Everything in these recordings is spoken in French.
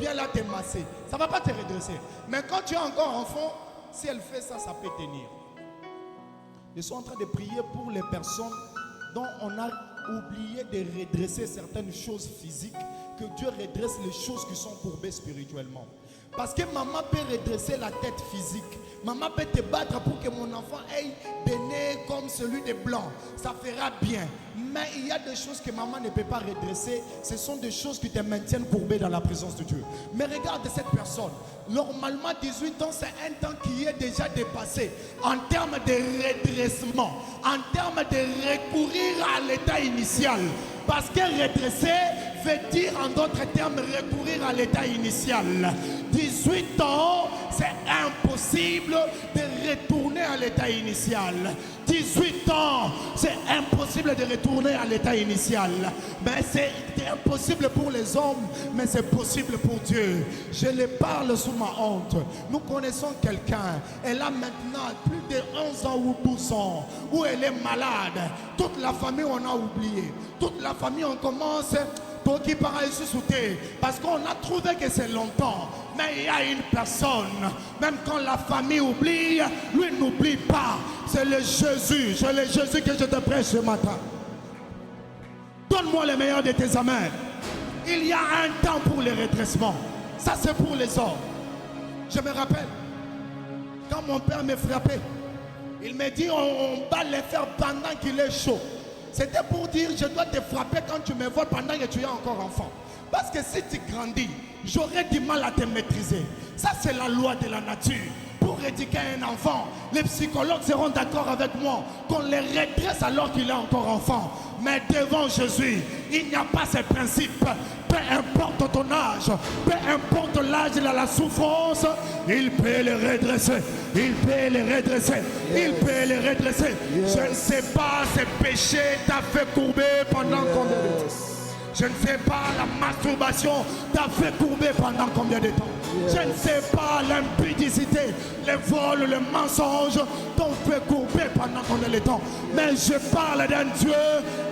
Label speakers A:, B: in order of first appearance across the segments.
A: vient là te masser. Ça ne va pas te redresser. Mais quand tu es encore enfant, si elle fait ça, ça peut tenir. Je suis en train de prier pour les personnes dont on a oublié de redresser certaines choses physiques, que Dieu redresse les choses qui sont courbées spirituellement. Parce que maman peut redresser la tête physique. Maman peut te battre pour que mon enfant ait des nez comme celui des blancs. Ça fera bien. Mais il y a des choses que maman ne peut pas redresser. Ce sont des choses qui te maintiennent courbé dans la présence de Dieu. Mais regarde cette personne. Normalement, 18 ans, c'est un temps qui est déjà dépassé. En termes de redressement, en termes de recourir à l'état initial. Parce que redresser veut dire en d'autres termes recourir à l'état initial. 18 ans, c'est impossible de retourner à l'état initial. 18 ans, c'est impossible de retourner à l'état initial. Mais c'est impossible pour les hommes, mais c'est possible pour Dieu. Je le parle sous ma honte. Nous connaissons quelqu'un, elle a maintenant plus de 11 ans ou 12 ans, où elle est malade. Toute la famille, on a oublié. Toute la famille, on commence... qui paraît sauter parce qu'on a trouvé que c'est longtemps, mais il y a une personne, même quand la famille oublie, lui n'oublie pas. C'est le Jésus, c'est le Jésus que je te prêche ce matin. Donne-moi le meilleur de tes amens. Il y a un temps pour le redressement. Ça c'est pour les hommes. Je me rappelle quand mon père me frappait, il me dit on bat les fers pendant qu'il est chaud. C'était pour dire, je dois te frapper quand tu me vois pendant que tu es encore enfant. Parce que si tu grandis, j'aurai du mal à te maîtriser. Ça, c'est la loi de la nature. Pour éduquer un enfant, les psychologues seront d'accord avec moi qu'on les redresse alors qu'il est encore enfant. Mais devant Jésus, il n'y a pas ces principes. Peu importe ton âge, peu importe l'âge de la souffrance, il peut les redresser. Il peut les redresser. Il peut les redresser. Je ne sais pas, ce péché t'a fait courber pendant combien de temps? Je ne sais pas, la masturbation t'a fait courber pendant combien de temps? Je ne sais pas, l'impudicité, les vols, le mensonge t'ont fait courber pendant combien de temps? Mais je parle d'un Dieu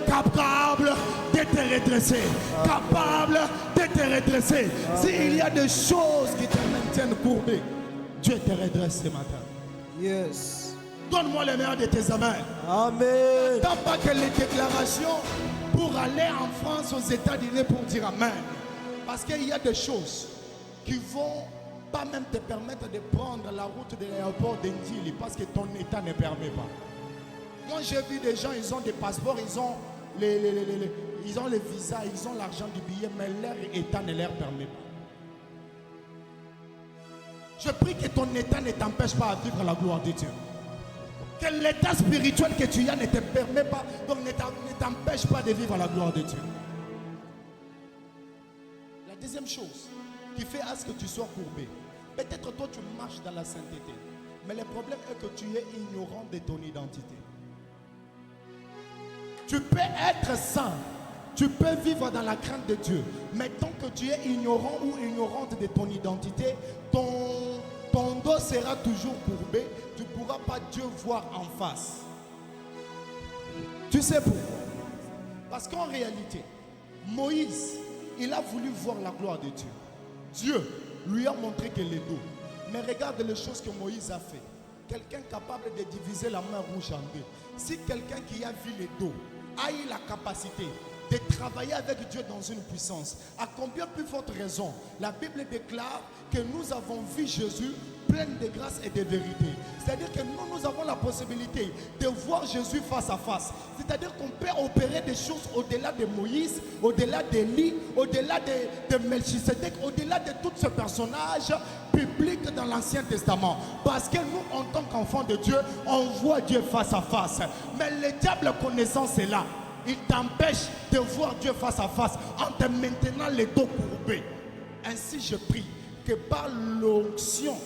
A: capable de te redresser. Capable de te redresser. S'il y a des choses qui te maintiennent courbé, Dieu te redresse ce matin.
B: Yes.
A: Donne-moi le meilleur de tes amens.
B: Amen.
A: Tant pas que les déclarations pour aller en France, aux États-Unis pour dire Amen. Parce qu'il y a des choses qui vont pas même te permettre de prendre la route de l'aéroport d'Indili parce que ton état ne permet pas. Moi j'ai vu des gens, ils ont des passeports, ils ont ils ont les visas, ils ont l'argent du billet, mais leur état ne leur permet pas. Je prie que ton état ne t'empêche pas de vivre la gloire de Dieu. Que l'état spirituel que tu as ne te permet pas, donc ne t'empêche pas de vivre la gloire de Dieu. La deuxième chose qui fait à ce que tu sois courbé, peut-être toi tu marches dans la sainteté, mais le problème est que tu es ignorant de ton identité. Tu peux être saint, tu peux vivre dans la crainte de Dieu, mais tant que tu es ignorant ou ignorante de ton identité, ton dos sera toujours courbé, tu ne pourras pas Dieu voir en face. Tu sais pourquoi? Parce qu'en réalité, Moïse, il a voulu voir la gloire de Dieu. Dieu lui a montré que les dos. Mais regarde les choses que Moïse a fait. Quelqu'un capable de diviser la mer rouge en deux. Si quelqu'un qui a vu les dos a eu la capacité de travailler avec Dieu dans une puissance, à combien plus forte raison la Bible déclare que nous avons vu Jésus plein de grâce et de vérité. C'est-à-dire que nous avons la possibilité de voir Jésus face à face. C'est-à-dire qu'on peut opérer des choses au-delà de Moïse, au-delà d'Élie, au-delà de Melchisedec, au-delà de tous ces personnages bibliques dans l'Ancien Testament. Parce que nous, en tant qu'enfants de Dieu, on voit Dieu face à face. Mais le diable connaissant cela, il t'empêche de voir Dieu face à face en te maintenant les dos courbés. Ainsi je prie que par l'onction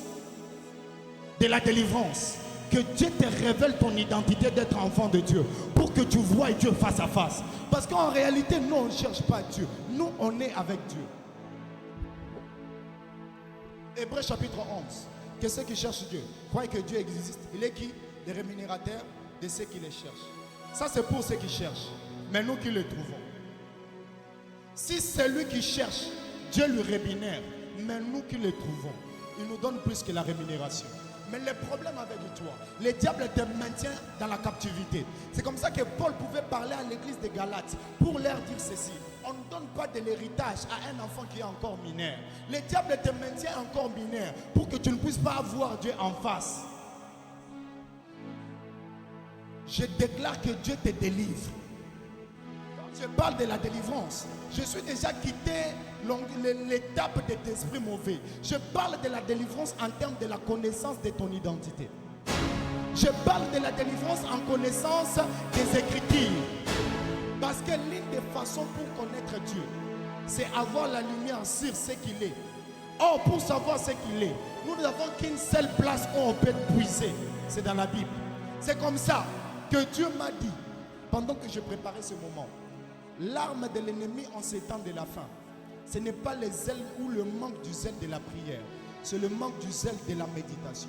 A: de la délivrance, que Dieu te révèle ton identité d'être enfant de Dieu, pour que tu vois Dieu face à face. Parce qu'en réalité, nous on ne cherche pas Dieu, nous on est avec Dieu. Hébreux chapitre 11, que ceux qui cherchent Dieu croient que Dieu existe. Il est qui? Les rémunérateurs de ceux qui les cherchent. Ça c'est pour ceux qui cherchent, mais nous qui le trouvons. Si celui qui cherche, Dieu lui rémunère, mais nous qui les trouvons, il nous donne plus que la rémunération. Mais le problème avec toi, le diable te maintient dans la captivité. C'est comme ça que Paul pouvait parler à l'église de Galates pour leur dire ceci. On ne donne pas de l'héritage à un enfant qui est encore mineur. Le diable te maintient encore mineur pour que tu ne puisses pas avoir Dieu en face. Je déclare que Dieu te délivre. Quand je parle de la délivrance, je suis déjà quitté l'étape de l'esprit mauvais. Je parle de la délivrance en termes de la connaissance de ton identité. Je parle de la délivrance en connaissance des Écritures. Parce que l'une des façons pour connaître Dieu, c'est avoir la lumière sur ce qu'il est. Or, pour savoir ce qu'il est, nous n'avons qu'une seule place où on peut puiser. C'est dans la Bible. C'est comme ça que Dieu m'a dit, pendant que je préparais ce moment, l'arme de l'ennemi en ces temps de la fin, ce n'est pas les zèles ou le manque du zèle de la prière, c'est le manque du zèle de la méditation.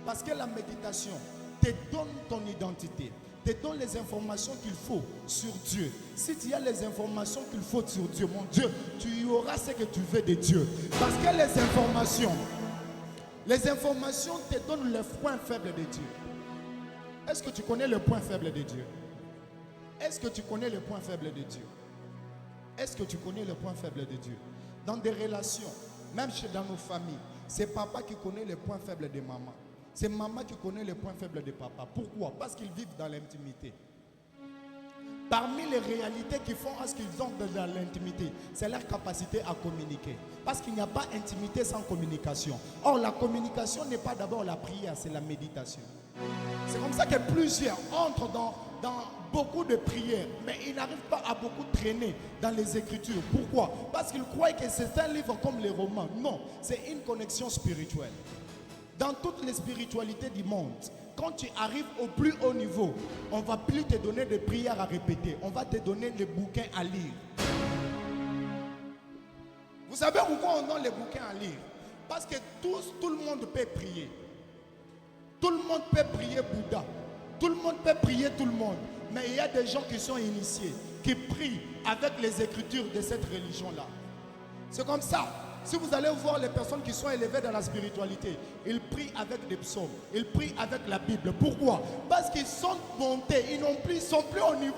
A: Parce que la méditation te donne ton identité, te donne les informations qu'il faut sur Dieu. Si tu as les informations qu'il faut sur Dieu, mon Dieu, tu auras ce que tu veux de Dieu. Parce que les informations te donnent le point faible de Dieu. Est-ce que tu connais le point faible de Dieu? Est-ce que tu connais le point faible de Dieu? Est-ce que tu connais le point faible de Dieu? Dans des relations, même dans nos familles, c'est papa qui connaît le point faible de maman. C'est maman qui connaît le point faible de papa. Pourquoi? Parce qu'ils vivent dans l'intimité. Parmi les réalités qui font à ce qu'ils ont dans l'intimité, c'est leur capacité à communiquer. Parce qu'il n'y a pas intimité sans communication. Or, la communication n'est pas d'abord la prière, c'est la méditation. C'est comme ça que plusieurs entrent dans beaucoup de prières, mais ils n'arrivent pas à beaucoup traîner dans les Écritures. Pourquoi? Parce qu'ils croient que c'est un livre comme les romans. Non, c'est une connexion spirituelle. Dans toutes les spiritualités du monde, quand tu arrives au plus haut niveau, on ne va plus te donner des prières à répéter, on va te donner des bouquins à lire. Vous savez pourquoi on donne les bouquins à lire? Parce que tout le monde peut prier. Tout le monde peut prier Bouddha. Tout le monde peut prier tout le monde. Mais il y a des gens qui sont initiés, qui prient avec les Écritures de cette religion-là. C'est comme ça. Si vous allez voir les personnes qui sont élevées dans la spiritualité, ils prient avec des psaumes, ils prient avec la Bible. Pourquoi? Parce qu'ils sont montés, ils sont plus au niveau.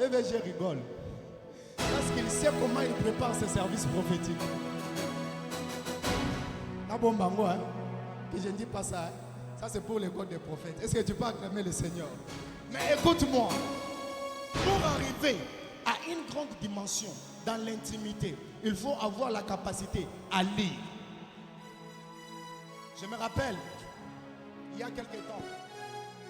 A: Eh bien, je rigole. Parce qu'ils savent comment ils préparent ces services prophétiques. Ah bon, bango, hein? Que je ne dis pas ça, hein? Ça, c'est pour l'école des prophètes. Est-ce que tu peux acclamer le Seigneur? Mais écoute-moi, pour arriver à une grande dimension dans l'intimité, il faut avoir la capacité à lire. Je me rappelle, il y a quelque temps,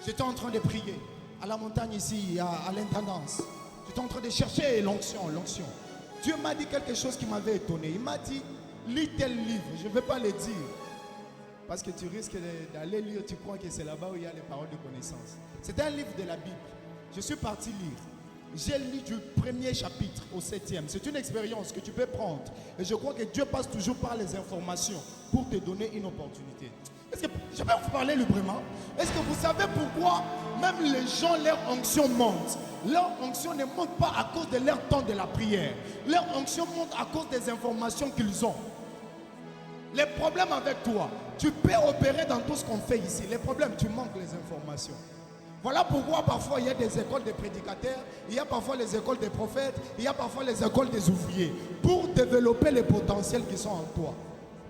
A: j'étais en train de prier à la montagne ici, à l'intendance. J'étais en train de chercher l'onction. Dieu m'a dit quelque chose qui m'avait étonné. Il m'a dit, lis tel livre. Je ne vais pas le dire. Parce que tu risques d'aller lire, tu crois que c'est là-bas où il y a les paroles de connaissance. C'est un livre de la Bible. Je suis parti lire. J'ai lu du premier chapitre au 7e. C'est une expérience que tu peux prendre. Et je crois que Dieu passe toujours par les informations pour te donner une opportunité. Est-ce que je peux vous parler librement? Est-ce que vous savez pourquoi même les gens, leur onction monte? Leur onction ne monte pas à cause de leur temps de la prière. Leur onction monte à cause des informations qu'ils ont. Les problèmes avec toi, tu peux opérer dans tout ce qu'on fait ici. Les problèmes, tu manques les informations. Voilà pourquoi parfois il y a des écoles de prédicateurs, il y a parfois les écoles des prophètes, il y a parfois les écoles des ouvriers pour développer les potentiels qui sont en toi.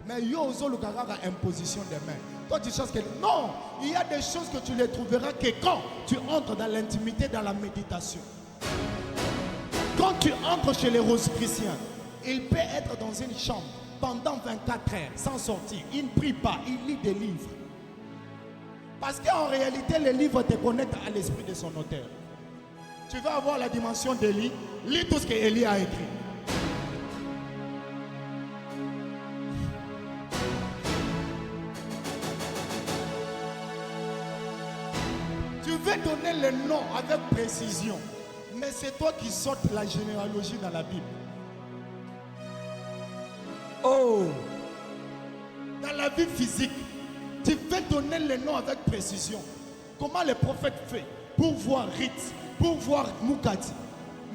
A: Mais il y a aussi le caractère à imposition des mains. Toi tu cherches que non, il y a des choses que tu ne les trouveras que quand tu entres dans l'intimité, dans la méditation. Quand tu entres chez les rosicruciens, il peut être dans une chambre pendant 24 heures sans sortir. Il ne prie pas, il lit des livres. Parce qu'en réalité, les livres te connectent à l'esprit de son auteur. Tu veux avoir la dimension d'Élie, lis tout ce qu'Élie a écrit. Tu veux donner le nom avec précision, mais c'est toi qui sortes la généalogie dans la Bible. Oh! Dans la vie physique, tu veux donner les noms avec précision. Comment le prophète fait pour voir Ritz, pour voir Moukati.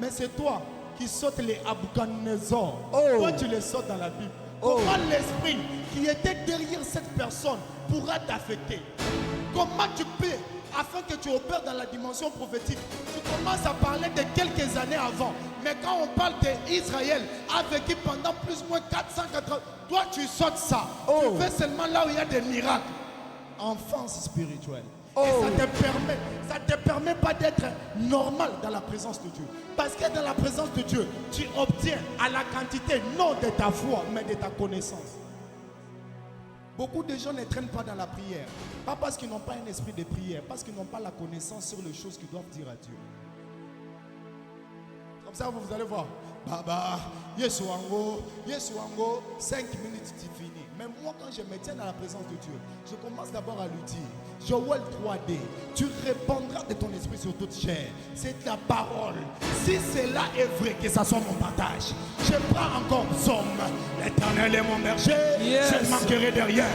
A: Mais c'est toi qui sautes les Nabuchodonosor. Oh. Toi, tu les sautes dans la Bible. comment l'esprit qui était derrière cette personne pourra t'affecter. Comment tu peux, afin que tu opères dans la dimension prophétique, tu commences à parler de quelques années avant. Mais quand on parle d'Israël, a vécu pendant plus ou moins 480, toi tu sautes ça. Tu fais seulement là où il y a des miracles. Enfance spirituelle. Et ça te permet pas d'être normal dans la présence de Dieu. Parce que dans la présence de Dieu, tu obtiens à la quantité, non de ta foi, mais de ta connaissance. Beaucoup de gens ne traînent pas dans la prière. Pas parce qu'ils n'ont pas un esprit de prière, parce qu'ils n'ont pas la connaissance sur les choses qu'ils doivent dire à Dieu. Comme ça, vous allez voir. Baba, Yesu Ango, 5 minutes, tu finis. Mais moi, quand je me tiens dans la présence de Dieu, je commence d'abord à lui dire, Joël 3D, tu répondras de ton esprit sur toute chair. C'est la parole. Si cela est vrai, que ça soit mon partage. Je prends encore Psaume. L'Éternel est mon berger, je ne manquerai de rien.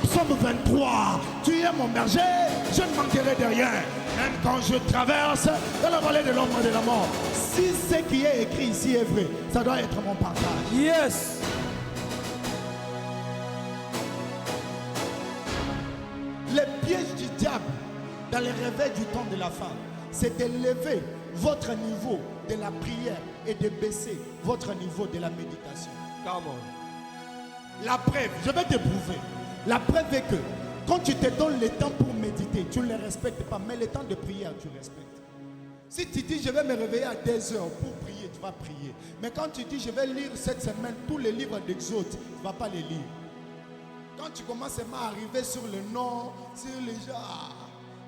A: Psaume 23, tu es mon berger, je ne manquerai de rien. Même quand je traverse dans la vallée de l'ombre de la mort. Si ce qui est écrit ici est vrai, ça doit être mon partage.
B: Yes.
A: Le piège du diable dans le réveil du temps de la fin, c'est d'élever votre niveau de la prière et de baisser votre niveau de la méditation.
B: Come on.
A: La preuve, je vais te prouver. La preuve est que quand tu te donnes le temps pour méditer, tu ne le respectes pas, mais le temps de prière, tu respectes. Si tu dis je vais me réveiller à 2 heures pour prier, tu vas prier. Mais quand tu dis je vais lire cette semaine tous les livres d'Exode, tu ne vas pas les lire. Quand tu commences à arriver sur le nom, sur les gens.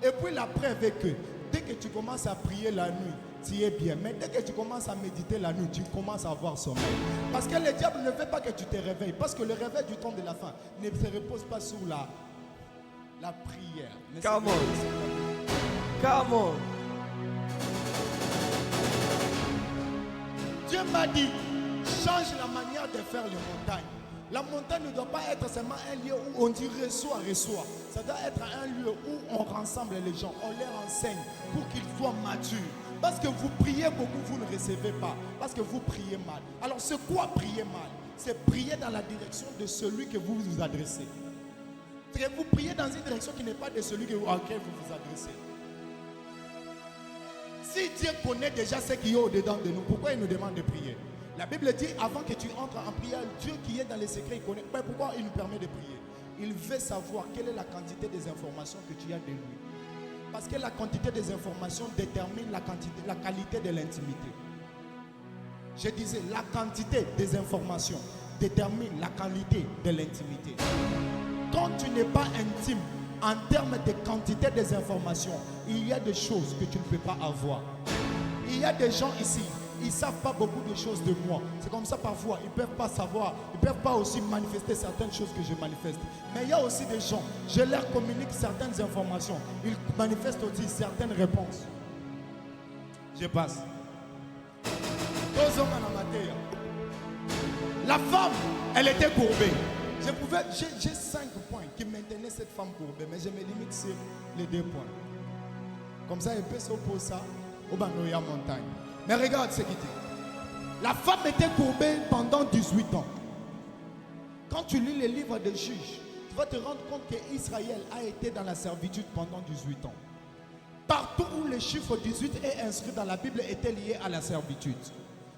A: Et puis la preuve est que dès que tu commences à prier la nuit, tu es bien. Mais dès que tu commences à méditer la nuit, tu commences à avoir sommeil. Parce que le diable ne veut pas que tu te réveilles. Parce que le réveil du temps de la fin ne se repose pas sur la prière.
B: Come on. Come on.
A: Dieu m'a dit, change la manière de faire les montagnes. La montagne ne doit pas être seulement un lieu où on dit reçoit. Ça doit être un lieu où on rassemble les gens, on leur enseigne pour qu'ils soient matures. Parce que vous priez beaucoup, vous ne recevez pas. Parce que vous priez mal. Alors c'est quoi prier mal? C'est prier dans la direction de celui que vous vous adressez. C'est que vous priez dans une direction qui n'est pas de celui auquel vous vous adressez. Si Dieu connaît déjà ce qui est au-dedans de nous, pourquoi il nous demande de prier? La Bible dit, avant que tu entres en prière, Dieu qui est dans les secrets, il connaît. Mais pourquoi il nous permet de prier? Il veut savoir quelle est la quantité des informations que tu as de lui. Parce que la quantité des informations détermine la qualité de l'intimité. Je disais, la quantité des informations détermine la qualité de l'intimité. Quand tu n'es pas intime, en termes de quantité des informations, il y a des choses que tu ne peux pas avoir. Il y a des gens ici, ils ne savent pas beaucoup de choses de moi. C'est comme ça parfois, ils ne peuvent pas savoir, ils ne peuvent pas aussi manifester certaines choses que je manifeste. Mais il y a aussi des gens, je leur communique certaines informations, ils manifestent aussi certaines réponses. Je passe. La femme, elle était courbée. J'ai 5 points qui maintenaient cette femme courbée, mais je me limite sur les 2 points. Comme ça, elle peut s'opposer ça au Banoya montagne. Mais regarde ce qu'il dit. La femme était courbée pendant 18 ans. Quand tu lis les livres des juges, tu vas te rendre compte qu'Israël a été dans la servitude pendant 18 ans. Partout où le chiffre 18 est inscrit dans la Bible était lié à la servitude.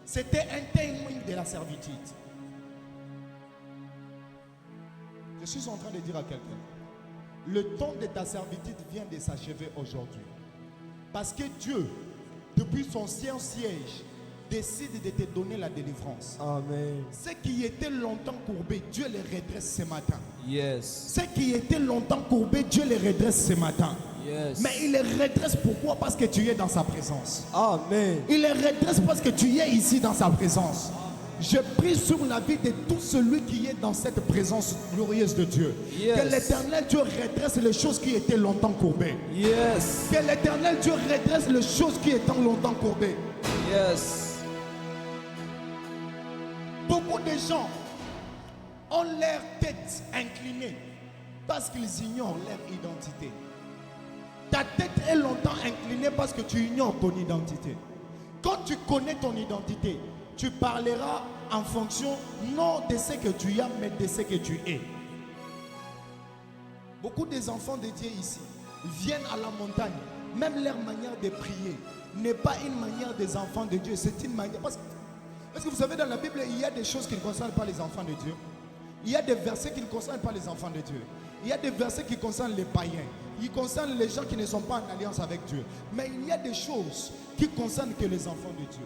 A: C'était un témoin de la servitude. Je suis en train de dire à quelqu'un, le temps de ta servitude vient de s'achever aujourd'hui. Parce que Dieu, depuis son siège, décide de te donner la délivrance.
B: Amen.
A: Ceux qui étaient longtemps courbés, Dieu les redresse ce matin.
B: Yes.
A: Ceux qui étaient longtemps courbés, Dieu les redresse ce matin.
B: Yes.
A: Mais il les redresse pourquoi? Parce que tu es dans sa présence.
B: Amen.
A: Il les redresse parce que tu es ici dans sa présence. Je prie sur la vie de tout celui qui est dans cette présence glorieuse de Dieu.
B: Yes.
A: Que l'Éternel Dieu redresse les choses qui étaient longtemps courbées.
B: Yes.
A: Que l'Éternel Dieu redresse les choses qui étaient longtemps courbées.
B: Yes.
A: Beaucoup de gens ont leur tête inclinée parce qu'ils ignorent leur identité. Ta tête est longtemps inclinée parce que tu ignores ton identité. Quand tu connais ton identité, tu parleras en fonction non de ce que tu as, mais de ce que tu es. Beaucoup des enfants de Dieu ici viennent à la montagne. Même leur manière de prier n'est pas une manière des enfants de Dieu. C'est une manière... Parce que vous savez, dans la Bible, il y a des choses qui ne concernent pas les enfants de Dieu. Il y a des versets qui ne concernent pas les enfants de Dieu. Il y a des versets qui concernent les païens. Ils concernent les gens qui ne sont pas en alliance avec Dieu. Mais il y a des choses qui concernent que les enfants de Dieu.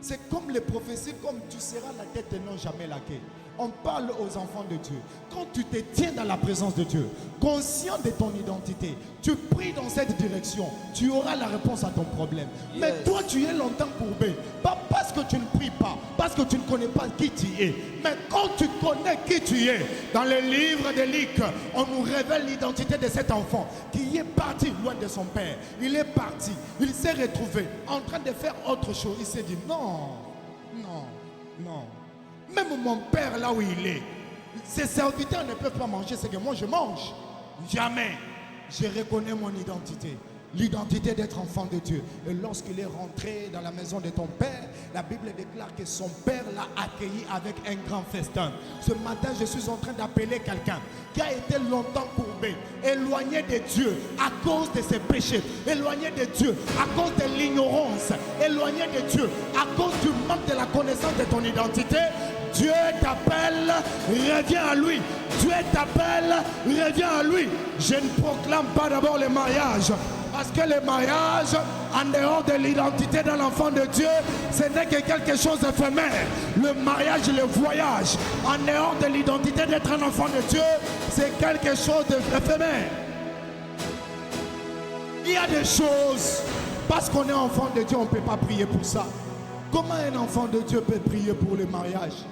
A: C'est comme les prophéties, comme tu seras la tête et non jamais la queue. On parle aux enfants de Dieu. Quand tu te tiens dans la présence de Dieu, conscient de ton identité, tu pries dans cette direction, tu auras la réponse à ton problème. Yes. Mais toi, tu es longtemps courbé. Pas parce que tu ne pries pas, parce que tu ne connais pas qui tu es. Mais quand tu connais qui tu es, dans le livre de Luc, on nous révèle l'identité de cet enfant qui est parti loin de son père. Il est parti, il s'est retrouvé en train de faire autre chose. Il s'est dit non, non, non. Même mon père, là où il est, ses serviteurs ne peuvent pas manger ce que moi je mange. Jamais. Je reconnais mon identité. L'identité d'être enfant de Dieu. Et lorsqu'il est rentré dans la maison de ton père, la Bible déclare que son père l'a accueilli avec un grand festin. Ce matin, je suis en train d'appeler quelqu'un qui a été longtemps courbé, éloigné de Dieu à cause de ses péchés, éloigné de Dieu à cause de l'ignorance, éloigné de Dieu à cause du manque de la connaissance de ton identité. Dieu t'appelle, reviens à lui. Dieu t'appelle, reviens à lui. Je ne proclame pas d'abord le mariage. Parce que le mariage, en dehors de l'identité d'un enfant de Dieu, ce n'est que quelque chose d'éphémère. Le mariage, le voyage, en dehors de l'identité d'être un enfant de Dieu, c'est quelque chose d'éphémère. Il y a des choses, parce qu'on est enfant de Dieu, on ne peut pas prier pour ça. Comment un enfant de Dieu peut prier pour le mariage?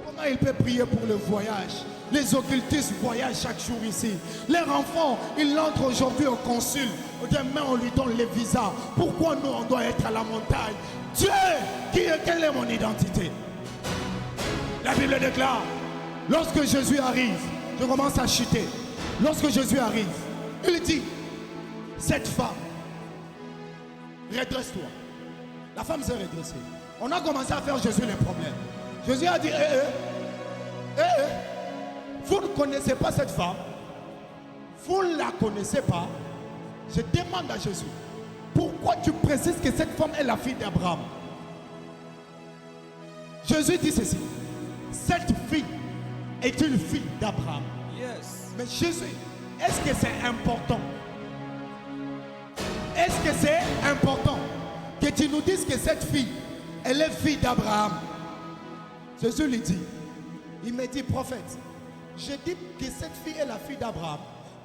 A: Comment il peut prier pour le voyage? Les occultistes voyagent chaque jour ici. Leurs enfants, ils entrent aujourd'hui au consul. Demain, on lui donne les visas. Pourquoi nous, on doit être à la montagne? Dieu, quelle est mon identité? La Bible déclare, lorsque Jésus arrive, je commence à chuter. Lorsque Jésus arrive, il dit, cette femme, redresse-toi. La femme s'est redressée. On a commencé à faire Jésus les problèmes. Jésus a dit, vous ne connaissez pas cette femme. Vous ne la connaissez pas. Je demande à Jésus, pourquoi tu précises que cette femme est la fille d'Abraham? Jésus dit ceci, cette fille est une fille d'Abraham.
B: Yes.
A: Mais Jésus, est-ce que c'est important? Est-ce que c'est important que tu nous dises que cette fille, elle est fille d'Abraham? Jésus lui dit, il me dit, prophète, je dis que cette fille est la fille d'Abraham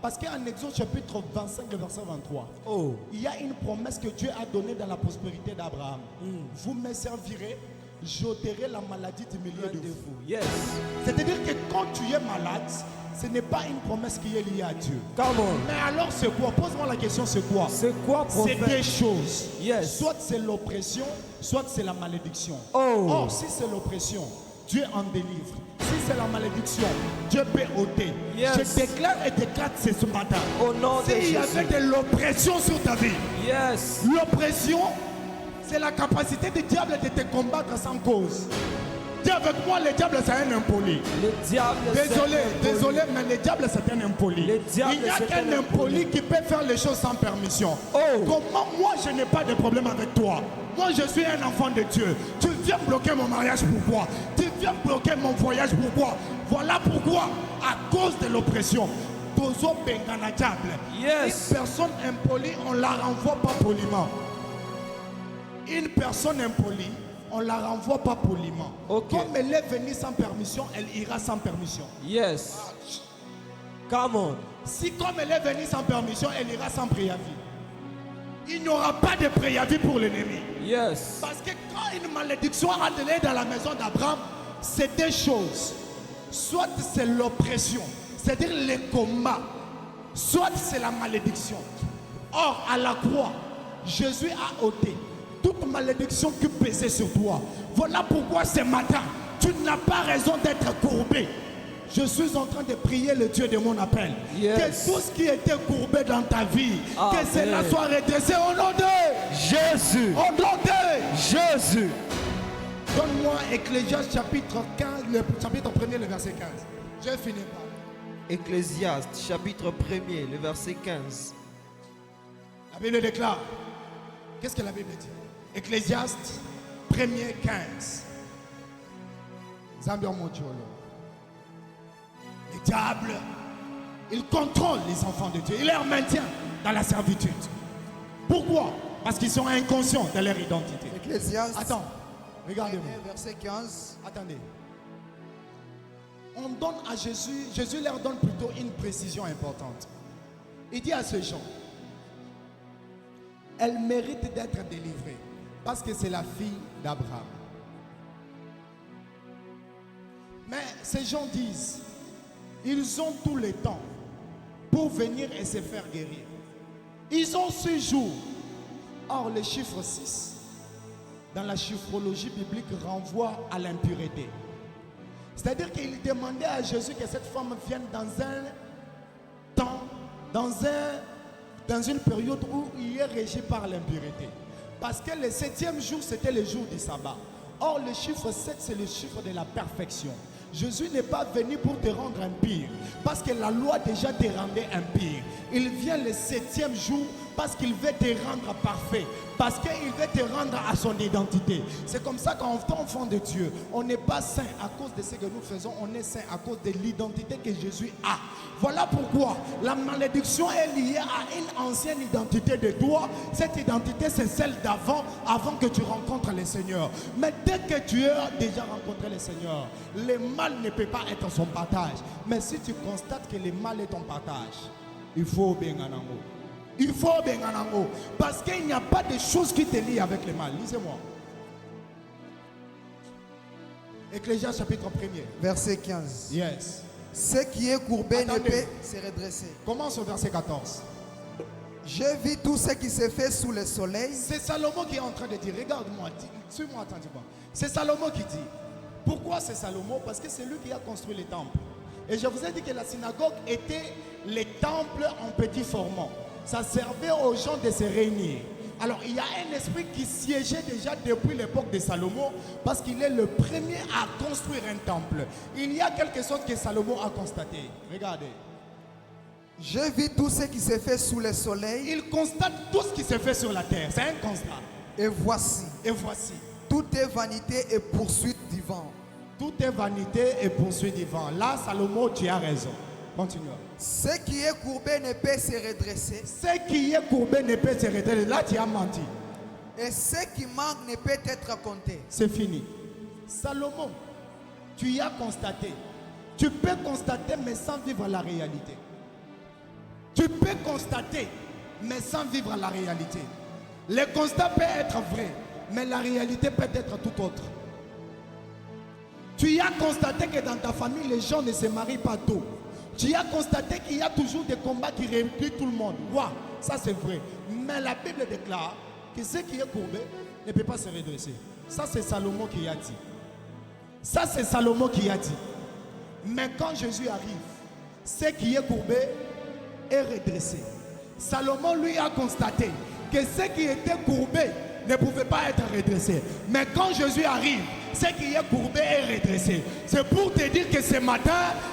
A: parce qu'en Exode chapitre 25, le verset 23, il y a une promesse que Dieu a donnée dans la prospérité d'Abraham. Vous me servirez, j'ôterai la maladie du milieu de vous.
B: Yes.
A: C'est-à-dire que quand tu es malade, ce n'est pas une promesse qui est liée à Dieu.
B: Come on.
A: Mais alors c'est quoi? Pose-moi la question, c'est quoi?
B: C'est quoi, prophète?
A: C'est des choses.
B: Yes.
A: Soit c'est l'oppression, soit c'est la malédiction.
B: Oh.
A: Si c'est l'oppression, Dieu en délivre. Si c'est la malédiction, Dieu peut ôter.
B: Yes.
A: Je déclare et déclare ce matin.
B: Au nom de
A: S'il y
B: Jésus.
A: avait de l'oppression sur ta vie,
B: Yes.
A: l'oppression, c'est la capacité du diable de te combattre sans cause. Dis avec moi, le diable c'est un impoli.
B: Le diable,
A: Désolé, mais le diable c'est un impoli. Il n'y a qu'un impoli qui peut faire les choses sans permission. Comment moi je n'ai pas de problème avec toi? Moi je suis un enfant de Dieu. Tu viens bloquer mon mariage, pourquoi? Tu viens bloquer mon voyage, pourquoi? Voilà pourquoi, à cause de l'oppression, Tozo Bengana diable.
B: Yes.
A: Une personne impolie, on ne la renvoie pas poliment. Une personne impolie, on ne la renvoie pas poliment.
B: Okay.
A: Comme elle est venue sans permission, elle ira sans permission.
B: Yes. Come on.
A: Si comme elle est venue sans permission, elle ira sans préavis. Il n'y aura pas de préavis pour l'ennemi.
B: Yes.
A: Parce que quand une malédiction a allé dans la maison d'Abraham, c'est deux choses. Soit c'est l'oppression, c'est-à-dire le combat. Soit c'est la malédiction. Or, à la croix, Jésus a ôté toute malédiction qui pesait sur toi. Voilà pourquoi ce matin, tu n'as pas raison d'être courbé. Je suis en train de prier le Dieu de mon appel.
B: Yes.
A: Que tout ce qui était courbé dans ta vie,
B: Amen.
A: que cela soit redressé au nom de
B: Jésus.
A: Au nom de
B: Jésus.
A: Donne-moi Ecclésiaste chapitre 15, le chapitre 1er, le verset 15. Je vais finir par.
B: Ecclésiaste, chapitre 1er, le verset 15.
A: La Bible déclare. Qu'est-ce que la Bible dit? Ecclésiaste 1er 15. Zambia Mocholo. Le diable, il contrôle les enfants de Dieu. Il les maintient dans la servitude. Pourquoi? Parce qu'ils sont inconscients de leur identité.
C: Ecclésiaste,
A: Attends, regardez-moi.
C: verset 15.
A: Attendez. On donne à Jésus, Jésus leur donne plutôt une précision importante. Il dit à ces gens, elle mérite d'être délivrée parce que c'est la fille d'Abraham. Mais ces gens disent, ils ont tout le temps pour venir et se faire guérir. Ils ont ce jour. Or, le chiffre 6, dans la chiffrologie biblique, renvoie à l'impureté. C'est-à-dire qu'il demandait à Jésus que cette femme vienne dans un temps, dans une période où il est régi par l'impureté. Parce que le 7e jour, c'était le jour du sabbat. Or, le chiffre 7, c'est le chiffre de la perfection. Jésus n'est pas venu pour te rendre impur, parce que la loi déjà te rendait impur. Il vient le 7e jour parce qu'il veut te rendre parfait, parce qu'il veut te rendre à son identité. C'est comme ça qu'en tant qu'enfant de Dieu, on n'est pas saint à cause de ce que nous faisons, on est saint à cause de l'identité que Jésus a. Voilà pourquoi la malédiction est liée à une ancienne identité de toi. Cette identité, c'est celle d'avant, avant que tu rencontres le Seigneur. Mais dès que tu as déjà rencontré le Seigneur, le mal ne peut pas être son partage. Mais si tu constates que le mal est ton partage, il faut bien en haut. Il faut bien en haut. Parce qu'il n'y a pas de choses qui te lient avec le mal. Lisez-moi. Ecclésiaste chapitre 1er.
C: Verset 15.
A: Yes.
C: Ce qui est courbé ne
A: Attendez.
C: peut se redresser.
A: Commence au verset 14.
C: J'ai vu tout ce qui se fait sous le soleil.
A: C'est Salomon qui est en train de dire, regarde-moi, suis-moi attentivement. C'est Salomon qui dit. Pourquoi c'est Salomon? Parce que c'est lui qui a construit les temples. Et je vous ai dit que la synagogue était les temples en petits formats. Ça servait aux gens de se réunir. Alors il y a un esprit qui siégeait déjà depuis l'époque de Salomon, parce qu'il est le premier à construire un temple. Il y a quelque chose que Salomon a constaté. Regardez.
C: J'ai vu tout ce qui se fait sous le soleil.
A: Il constate tout ce qui se fait sur la terre. C'est un constat.
C: Et voici,
A: Et voici.
C: tout est vanité et poursuite du vent.
A: Tout est vanité et poursuite du vent. Là, Salomon, tu as raison. Continuons.
C: Ce qui est courbé ne peut se redresser.
A: Ce qui est courbé ne peut se redresser. Là, tu as menti.
C: Et ce qui manque ne peut être compté.
A: C'est fini. Salomon, tu y as constaté. Tu peux constater, mais sans vivre la réalité. Tu peux constater, mais sans vivre la réalité. Le constat peut être vrai, mais la réalité peut être tout autre. Tu y as constaté que dans ta famille, les gens ne se marient pas tôt. Tu as constaté qu'il y a toujours des combats qui réunissent tout le monde. Ouais, ça c'est vrai. Mais la Bible déclare que ce qui est courbé ne peut pas se redresser. Ça c'est Salomon qui a dit. Ça c'est Salomon qui a dit. Mais quand Jésus arrive, ce qui est courbé est redressé. Salomon lui a constaté que ce qui était courbé ne pouvait pas être redressé. Mais quand Jésus arrive, ce qui est courbé est redressé. C'est pour te dire que ce matin,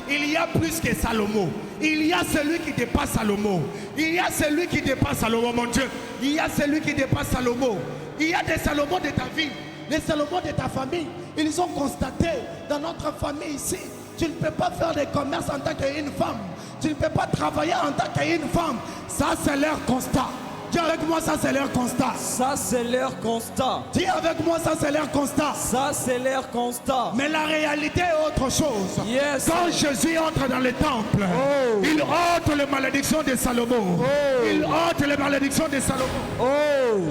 A: il y a plus que Salomon. Il y a celui qui dépasse Salomon. Il y a celui qui dépasse Salomon, mon Dieu. Il y a celui qui dépasse Salomon. Il y a des Salomons de ta vie, des Salomons de ta famille. Ils ont constaté dans notre famille ici, tu ne peux pas faire des commerces en tant qu'une femme. Tu ne peux pas travailler en tant qu'une femme. Ça, c'est leur constat. Dis avec moi, ça c'est leur constat.
B: Ça, c'est leur constat.
A: Dis avec moi, ça c'est leur constat.
B: Ça, c'est leur constat.
A: Mais la réalité est autre chose.
B: Yes.
A: Quand Jésus entre dans le temple,
B: Oh.
A: il ôte les malédictions de Salomon.
B: Oh.
A: Il ôte les malédictions de Salomon.
B: Oh,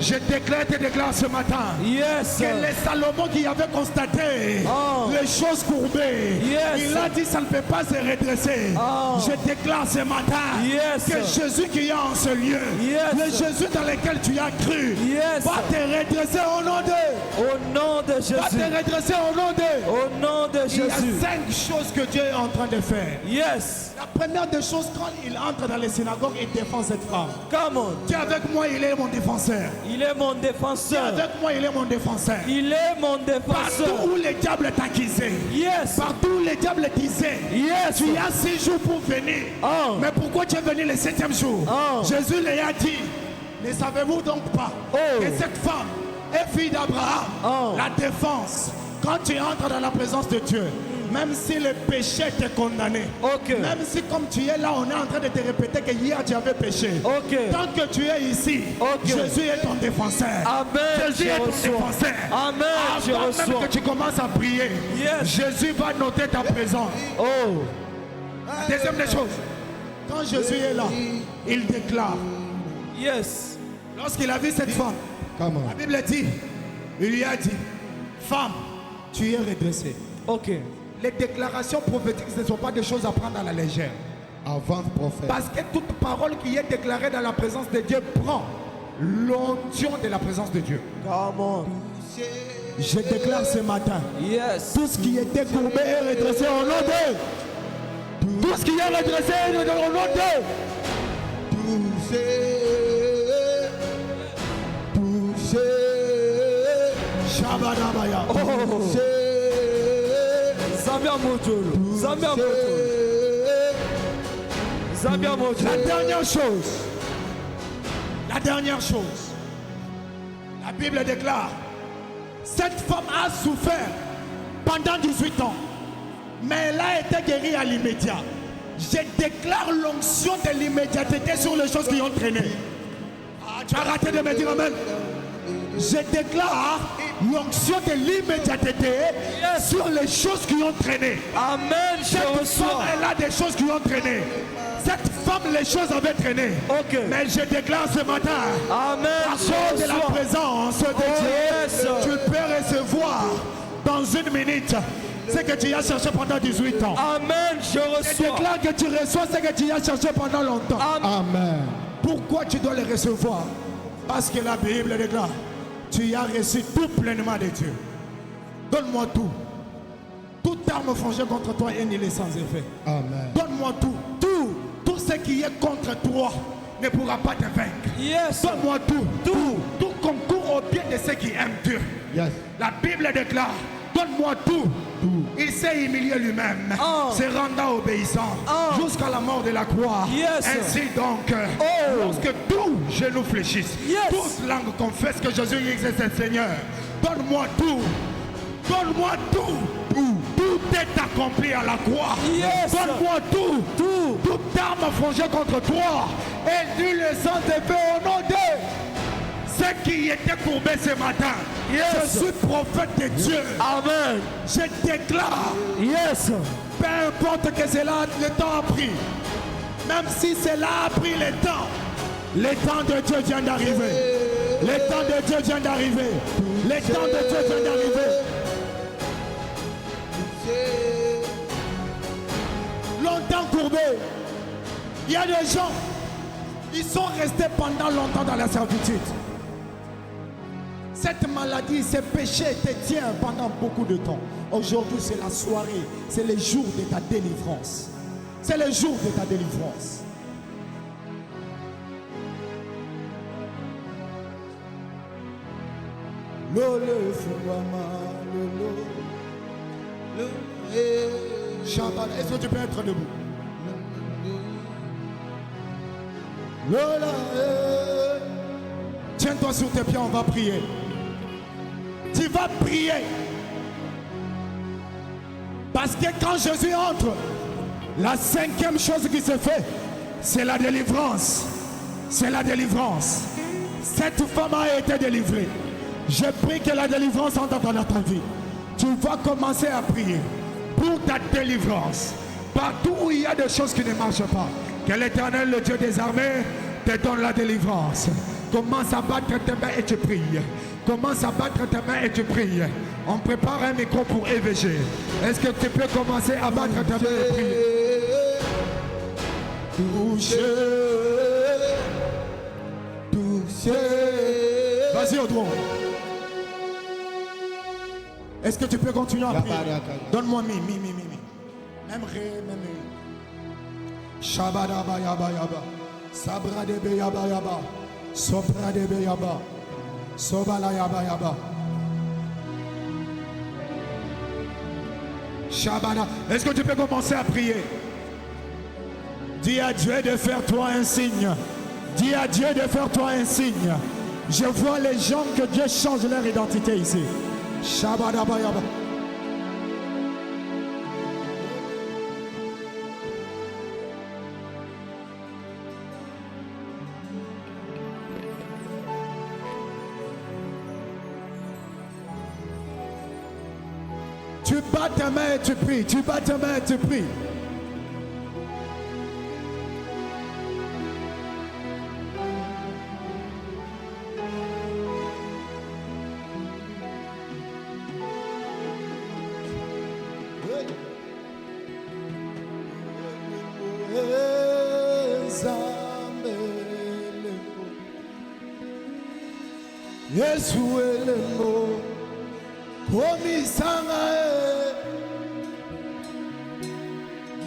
A: Je te déclare ce matin
B: yes.
A: que les Salomon qui avaient constaté
B: Oh.
A: les choses courbées,
B: Yes.
A: il a dit ça ne peut pas se redresser.
B: Oh.
A: Je déclare ce matin
B: Yes.
A: que Jésus qui est en ce lieu,
B: Yes.
A: le Jésus dans lequel tu as cru,
B: Yes.
A: va te redresser au nom de.
B: Au nom de
A: Va te
B: Jésus.
A: redresser au nom de.
B: Au nom de
A: Il y a
D: Jésus.
A: 5 choses que Dieu est en train de faire.
D: Yes.
A: La première des choses, quand il entre dans les synagogues, il défend cette femme.
D: Come on.
A: Tu es avec moi, il est mon défenseur.
D: Il est mon
A: Tu es
D: défenseur.
A: avec moi, il est mon défenseur.
D: Il est mon
A: Partout
D: défenseur.
A: où les diables t'accusaient,
D: Yes.
A: partout où les diables disaient,
D: Yes.
A: tu as 6 jours pour venir.
D: Oh.
A: Mais pourquoi tu es venu le 7e jour?
D: Oh.
A: Jésus lui a dit, ne savez-vous donc pas
D: Oh.
A: que cette femme est fille d'Abraham?
D: Oh.
A: La défense, quand tu entres dans la présence de Dieu, même si le péché t'est condamné,
D: Ok.
A: même si comme tu es là, on est en train de te répéter que hier tu avais péché,
D: Ok.
A: tant que tu es ici,
D: Ok.
A: Jésus est ton défenseur.
D: Amen.
A: Jésus
D: Je
A: est ton
D: reçois.
A: défenseur.
D: Amen. Je
A: Avant même
D: reçois.
A: que tu commences à prier,
D: Yes.
A: Jésus va noter ta présence.
D: Oh.
A: Deuxième des choses, quand Jésus est là, il déclare.
D: Yes.
A: Lorsqu'il a vu cette femme, la Bible dit, il lui a dit, femme, tu es redressée.
D: Ok.
A: Les déclarations prophétiques, ce ne sont pas des choses à prendre à la légère.
C: Avant prophète.
A: Parce que toute parole qui est déclarée dans la présence de Dieu prend l'onction de la présence de Dieu.
D: Come on.
A: Je déclare ce matin,
D: Yes.
A: tout ce qui était courbé est redressé au nom de. Tout ce qui est redressé est au nom de. Shabadabaya.
D: Zambia Motoro. Zambia Motoro. Zambia
A: La
D: Motoro.
A: dernière chose, la Bible déclare, cette femme a souffert pendant 18 ans, mais elle a été guérie à l'immédiat. Je déclare l'onction de l'immédiateté sur les choses qui ont traîné. Ah, tu as raté de me dire amen. Je déclare l'onction de l'immédiateté sur les choses qui ont traîné.
D: Amen.
A: Cette
D: Je
A: femme,
D: reçois.
A: elle a des choses qui ont traîné. Cette femme, les choses avaient traîné.
D: Ok.
A: Mais je déclare ce matin,
D: Amen.
A: à
D: Je
A: cause de la
D: reçois.
A: présence de
D: yes.
A: Dieu, tu peux recevoir dans une minute ce que tu as cherché pendant 18 ans.
D: Amen. Je
A: Je
D: reçois.
A: déclare que tu reçois ce que tu as cherché pendant longtemps.
C: Amen.
A: Pourquoi tu dois les recevoir? Parce que la Bible déclare, tu as reçu tout pleinement de Dieu. Donne-moi tout. Toute arme forgée contre toi est nulle et sans effet.
C: Amen.
A: Donne-moi tout. Tout ce qui est contre toi ne pourra pas te vaincre.
D: Yes.
A: Donne-moi tout. Tout concourt au bien de ceux qui aiment Dieu.
C: Yes.
A: La Bible déclare, donne-moi tout. Il s'est humilié lui-même,
D: Oh.
A: se rendant obéissant
D: Oh.
A: jusqu'à la mort de la croix.
D: Yes.
A: Ainsi donc,
D: Oh.
A: lorsque tout genou fléchisse,
D: Yes.
A: toute langue confesse que Jésus est le Seigneur, donne-moi tout. Donne-moi tout. Tout est accompli à la croix.
D: Yes.
A: Donne-moi tout. Toute arme forgée contre toi est nulle et sans effet au nom de ceux qui étaient courbés ce matin.
D: Yes.
A: Je suis prophète de Dieu.
D: Amen.
A: Je déclare,
D: Yes.
A: peu importe que cela le temps a pris, même si cela a pris le temps de Dieu vient d'arriver. Le temps de Dieu vient d'arriver. Le temps de Dieu vient d'arriver. Longtemps courbé. Il y a des gens, ils sont restés pendant longtemps dans la servitude. Cette maladie, ces péchés te tiennent pendant beaucoup de temps. Aujourd'hui, c'est la soirée, c'est le jour de ta délivrance. C'est le jour de ta délivrance. Lolo Fouama, Lolo. Chantal, est-ce que tu peux être debout? Lola, tiens-toi sur tes pieds, on va prier. Tu vas prier. Parce que quand Jésus entre, la 5e chose qui se fait, c'est la délivrance. C'est la délivrance. Cette femme a été délivrée. Je prie que la délivrance entre dans ta vie. Tu vas commencer à prier pour ta délivrance. Partout où il y a des choses qui ne marchent pas, que l'Éternel, le Dieu des armées, te donne la délivrance. Commence à battre tes mains et tu pries. Commence à battre tes mains et tu pries. On prépare un micro pour EVG. Est-ce que tu peux commencer à battre tes mains et prier? Touché. Vas-y, Audron. Est-ce que tu peux continuer à prier? Donne-moi mi. Même ré, même mi. Shabadaba yaba yaba. Sabra debe yaba yaba. Sopra debe yaba. Sobala yaba yaba. Shabada. Est-ce que tu peux commencer à prier? Dis à Dieu de faire toi un signe. Dis à Dieu de faire toi un signe. Je vois les gens que Dieu change leur identité ici. Shabadabayaba. Tu bats ta main et tu pries. Tu bats ta main et tu pries. Yesu elemo komisanga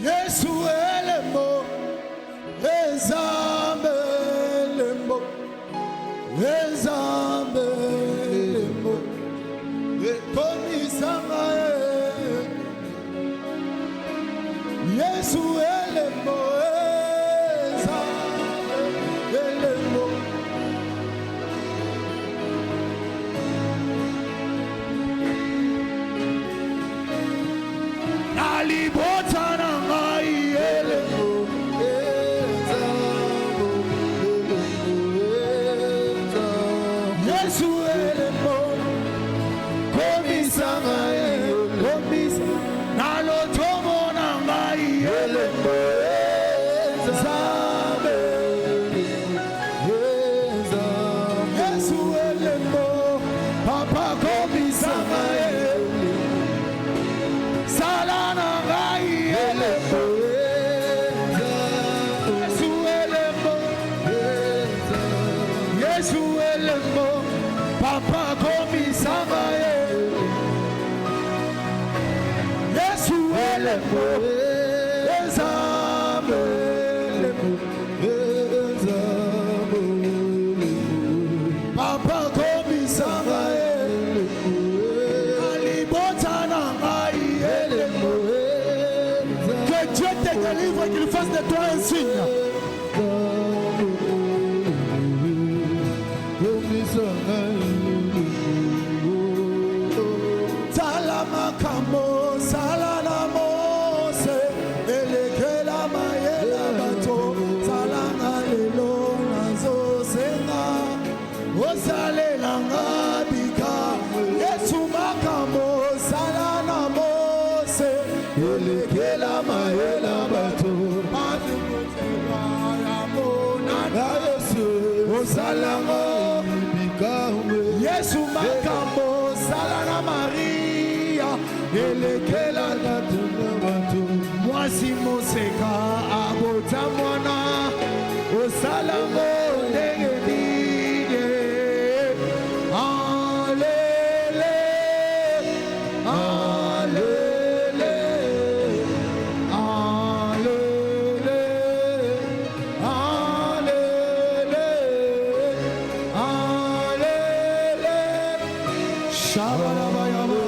A: Yesu elemo ezambe elemo komisanga Yesu elemo ezambe elemo. Qu'il fasse de toi un signe. Salamakamo, salanamose, elekela mayela bato, salanga lelo nazo senga, osalelanga bika, Yesu makamo, salanamose, elekela mayela bato. Yesu makambo salana Maria elekela mwasi moseka abota mwana osalango ndenge nini alele alele alele alele Shabarabayaba.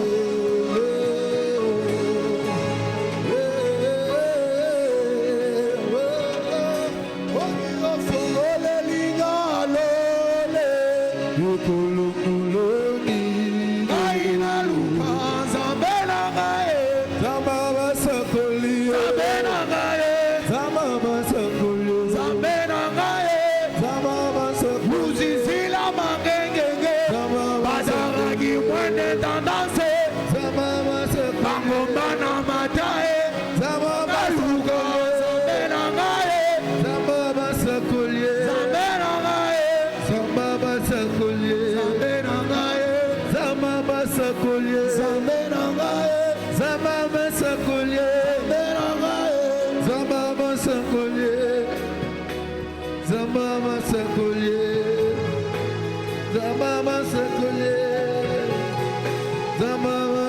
A: Zamama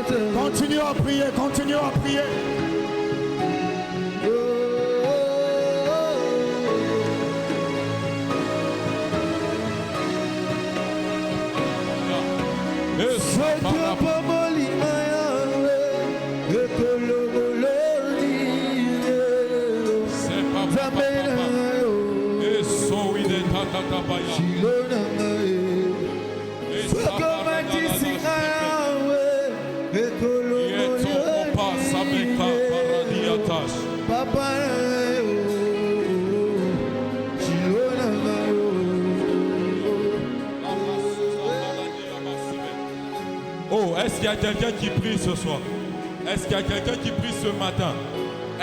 E: Oh, est-ce qu'il y a quelqu'un qui prie ce soir? Est-ce qu'il y a quelqu'un qui prie ce matin?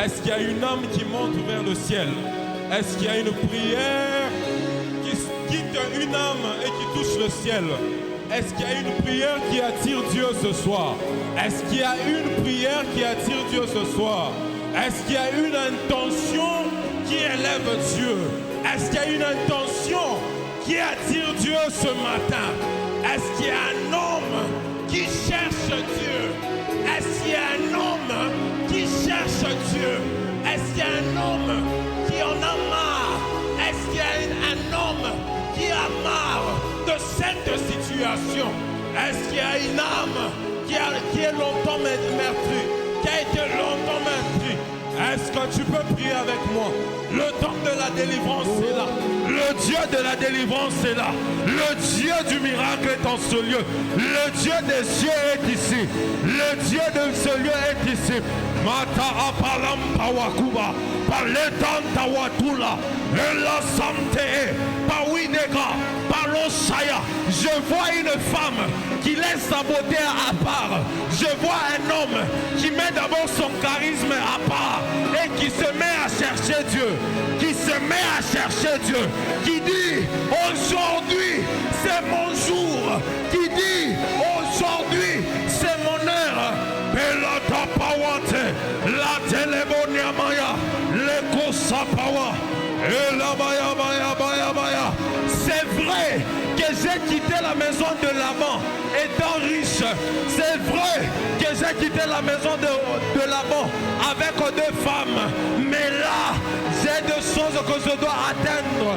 E: Est-ce qu'il y a une âme qui monte vers le ciel? Est-ce qu'il y a une prière qui quitte une âme et qui touche le ciel? Est-ce qu'il y a une prière qui attire Dieu ce soir? Est-ce qu'il y a une prière qui attire Dieu ce soir? Est-ce qu'il y a une intention qui élève Dieu? Est-ce qu'il y a une intention qui attire Dieu ce matin? Est-ce qu'il y a un homme qui cherche Dieu? Est-ce qu'il y a un homme qui cherche Dieu? Est-ce qu'il y a un homme qui en a marre? Est-ce qu'il y a un homme qui a marre de cette situation? Est-ce qu'il y a une âme qui est longtemps meurtrie, qui a été longtemps meurtrie? Est-ce que tu peux prier avec moi? Le temps de la délivrance est là. Le Dieu de la délivrance est là. Le Dieu du miracle est en ce lieu. Le Dieu des cieux est ici. Le Dieu de ce lieu est ici. Mata apalam pawakuba, paletanta watula, ela samte, pawinega, palosaya. Je vois une femme qui laisse sa beauté à part. Je vois un homme qui met d'abord son charisme à part et qui se met à chercher Dieu. Qui se met à chercher Dieu. Qui dit aujourd'hui c'est mon jour. Qui dit aujourd'hui c'est mon heure. Pelata pawate, la telebonia maya, le kosapawa, et la baya baya baya baya. C'est vrai que j'ai quitté la maison de Laban étant riche. C'est vrai que j'ai quitté la maison de Laban avec deux femmes. Mais là, j'ai deux choses que je dois atteindre.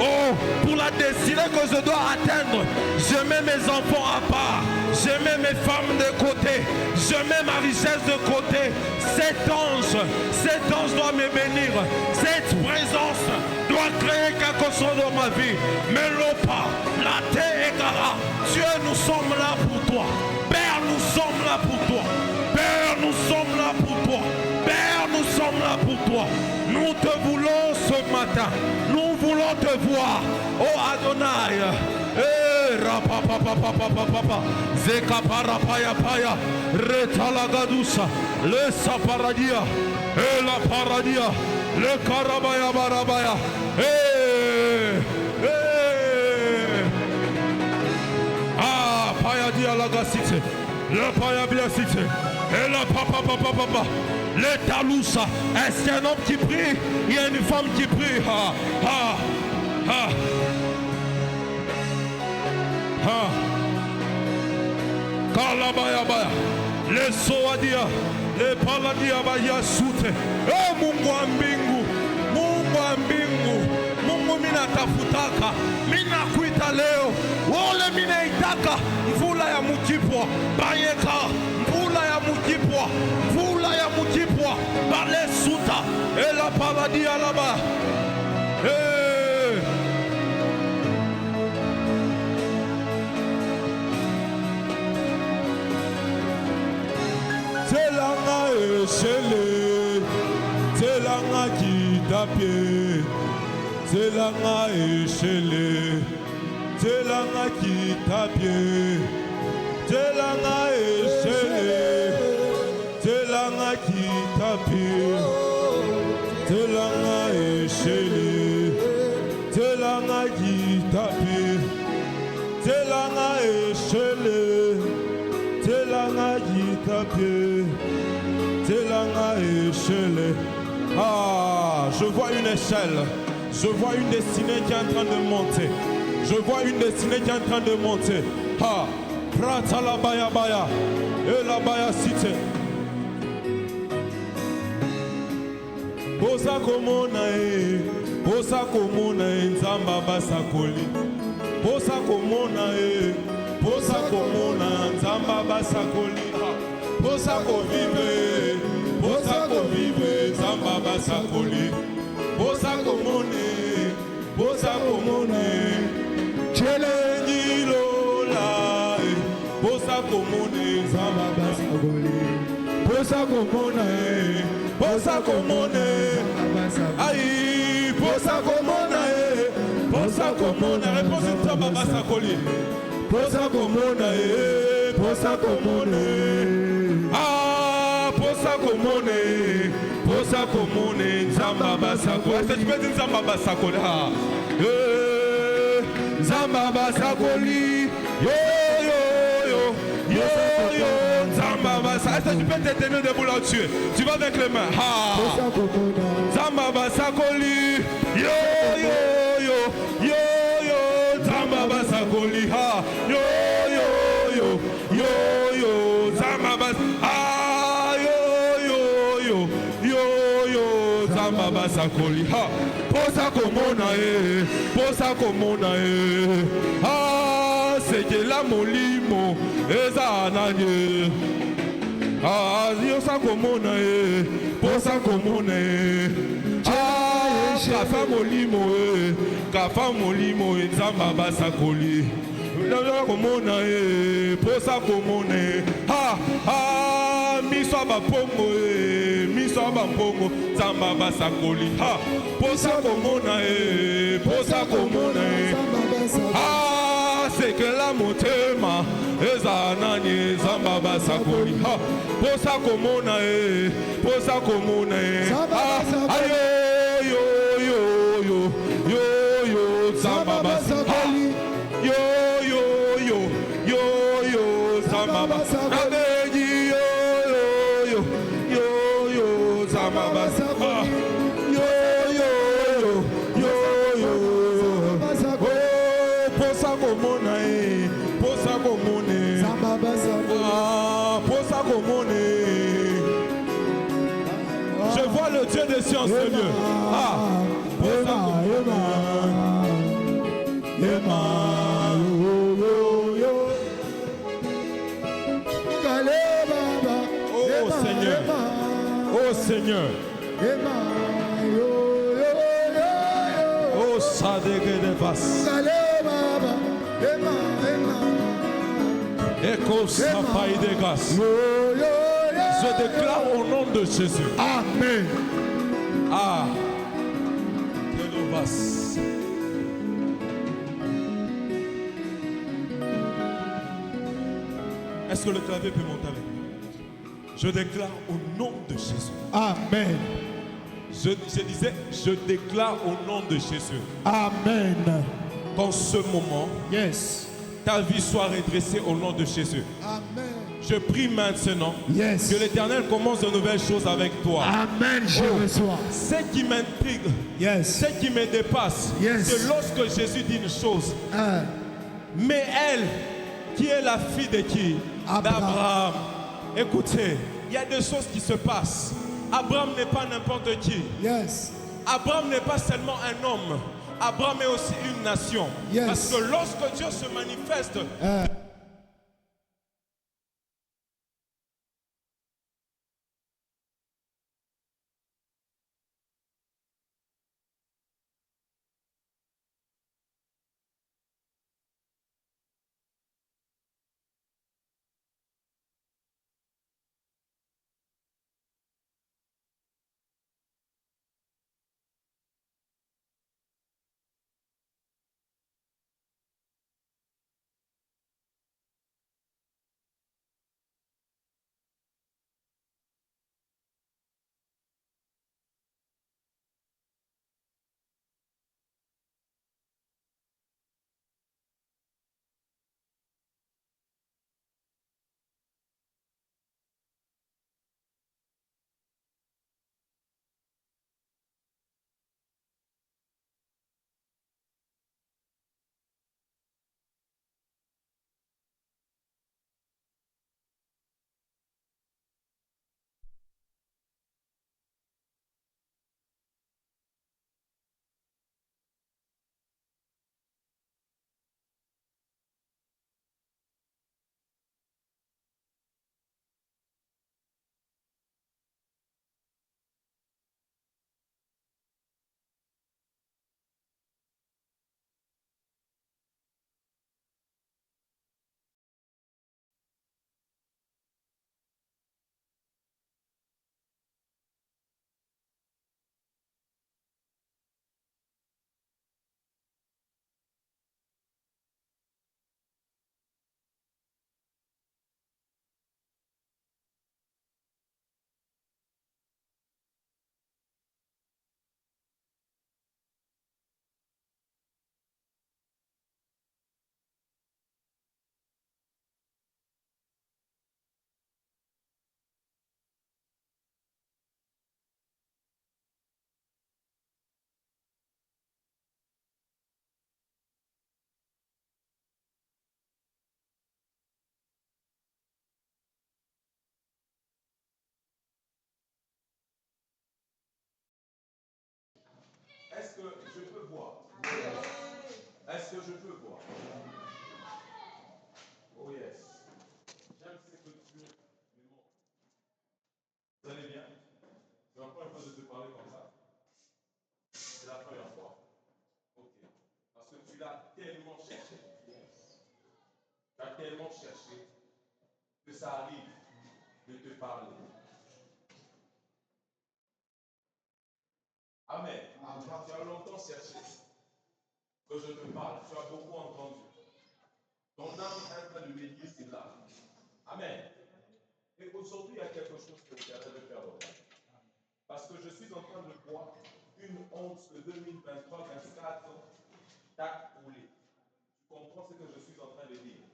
E: Oh, pour la destinée que je dois atteindre, je mets mes enfants à part. Je mets mes femmes de côté. Je mets ma richesse de côté. Cet ange doit me bénir. Cette présence doit créer quelque chose dans ma vie. Mais l'opa, la terre et Gara, Dieu, nous sommes là pour toi. Père, nous sommes là pour toi. Père, nous sommes là pour toi. Père, nous sommes là pour toi. Nous te voulons ce matin. Nous voulons te voir. Oh Adonai. Rapapapapapapapa, Zekaparapayapaya, Retalagadusa, le Saparadia, et la Paradia, le Karabaya Barabaya, ah, Payadia Lagasite, le Payabia Cité, et la Papa, le Talousa. Est-ce qu'il y a un homme qui prie? Il y a une femme qui prie. Kalabayabaya, le Soadia, le Paladia Baya Sute, Mungu wa mbingu, Mungu wa mbingu, Mungu mina tafutaka, mina kuita leo, wole mina itaka, mvula ya mukipwa, bayeka, mvula ya mukipwa, mvula ya mukipwa, bale suta, ela Paladia laba, Telanga eshele, telanga kitapie, telanga eshele, telanga kitapie, telanga eshele, telanga kitapie, telanga eshele, telanga kitapie, telanga eshele, telanga kitapie, telanga eshele. Ah, je vois une échelle. Je vois une destinée qui est en train de monter. Je vois une destinée qui est en train de monter. Ah, prata la baya baya et la baya cité. Bosa komona e, bosa komona e, nzamba basakoli. Bosa komona e, bosa komona, nzamba basakoli. Bosa kovive, bosa kovive, nzamba basakoli. Bosa komone, bosa komone. komona ye, posa komona ye. Aïe, posa komona ye, posa komona. Réponse de ta baba sakoli. Posa komona ye, posa komona ye. Ah, posa komona ye, posa komona ye. Nzamba basakoli. Est-ce que tu peux dire nzamba basakoli? Ah, nzamba basakoli. Yo, yo, yo, yo, yo. Nzamba basakoli. Est-ce que tu peux te tenir debout là-dessus? Tu vas avec les mains. Ah, nzamba basakoli. Yo, yo, yo, yo, yo. Nzamba basakoli. Ah, yo, yo, yo, yo, yo. Nzamba basakoli. Ah, yo, yo, yo, yo, yo. Nzamba basakoli. Ah, posa komona e, posa komona e. Ah, sekela molimo eza nanye. Ah, yosa komona e, posa komona e. Ah, kafa molimo e, kafa molimo e. Nzamba basakoli. Posa komona e, posa komona e. Ah, ah, miso bapongo e, miso bapongo. Nzamba basakoli. Ah, posa komona e, posa komona e. Ah, c'est que la motema eza nani. Nzamba basakoli. Ah, posa komona e, posa komona e. Ah, ayo, yo, yo, yo, yo, yo. Nzamba basakoli. Yo, yo, yo, yo, yo. Nzamba basakoli. Yo, yo, yo, yo, yo. Nzamba basakoli. Yo, yo, yo, yo, yo. Oh, posa komona e, posa komona e. Ah, posa komona e. Je vois le Dieu des sciences, Seigneur. Ah, posa komona e. Oh Seigneur, oh Seigneur, oh Sadege de Vas, Echo Sapai de Gas. Je déclare au nom de Jésus.
A: Amen.
E: Ah, Telovas. Est-ce que le clavier peut monter avec moi? Je déclare au nom de Jésus.
A: Amen.
E: Je disais, je déclare au nom de Jésus.
A: Amen.
E: Qu'en ce moment,
A: Yes.
E: ta vie soit redressée au nom de Jésus.
A: Amen.
E: Je prie maintenant
A: Yes.
E: que l'Éternel commence de nouvelles choses avec toi.
A: Amen. Je reçois.
E: Ce qui m'intrigue,
A: Yes.
E: ce qui me dépasse,
A: Yes.
E: c'est lorsque Jésus dit une chose.
A: Ah.
E: Mais elle, qui est la fille de qui?
A: Abraham.
E: D'Abraham. Écoutez, il y a des choses qui se passent. Abraham n'est pas n'importe qui.
A: Yes.
E: Abraham n'est pas seulement un homme. Abraham est aussi une nation.
A: Yes.
E: Parce que lorsque Dieu se manifeste,
A: Ah.
E: Est-ce que je peux voir? Oh yes. J'aime ce que tu me montres. Vous allez bien? C'est la première fois que je te parler comme ça. C'est la première fois. Ok. Parce que tu l'as tellement cherché. Tu as tellement cherché que ça arrive de te parler. Amen. Tu as longtemps cherché que je te parle. Tu as beaucoup entendu. Ton âme est en train de me dire cela. Amen. Et aujourd'hui, il y a quelque chose que tu as de faire. Parce que je suis en train de boire une once de 2023-24 tac roulé. Tu comprends ce que je suis en train de dire?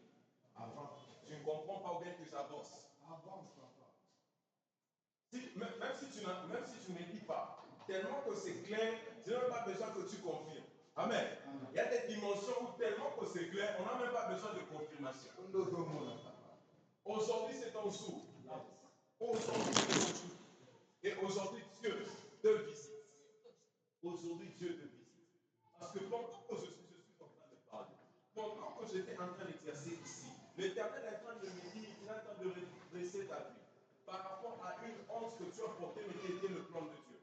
E: Avant. Tu ne comprends pas où bien que j'avance. Avance, papa. Même si tu ne dis pas, tellement que c'est clair, je n'ai même pas besoin que tu confirmes. Amen. Il y a des dimensions où tellement que c'est clair, on n'a même pas besoin de confirmation. Aujourd'hui, c'est ton jour. Aujourd'hui, c'est ton jour. Et aujourd'hui, Dieu te visite. Aujourd'hui, Dieu te visite. Parce que pendant que je suis en train de parler, pendant que j'étais en train d'exercer ici, l'Éternel est en train de me dire, il est en train de redresser ta vie par rapport à une honte que tu as portée, mais qui était le plan de Dieu.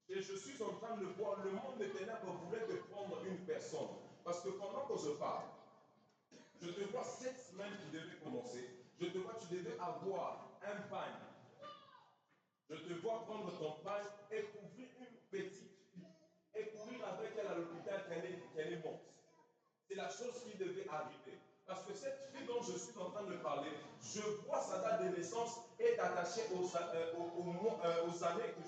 E: Et je suis en train de voir, le monde des ténèbres voulait te prendre une personne. Parce que pendant que je parle, je te vois cette semaine qui devait commencer. Je te vois, tu devais avoir un pagne. Je te vois prendre ton pagne et couvrir une petite fille et courir avec elle à l'hôpital qu'elle est morte. C'est la chose qui devait arriver. Parce que cette fille dont je suis en train de parler, je vois sa date de naissance est attachée aux années que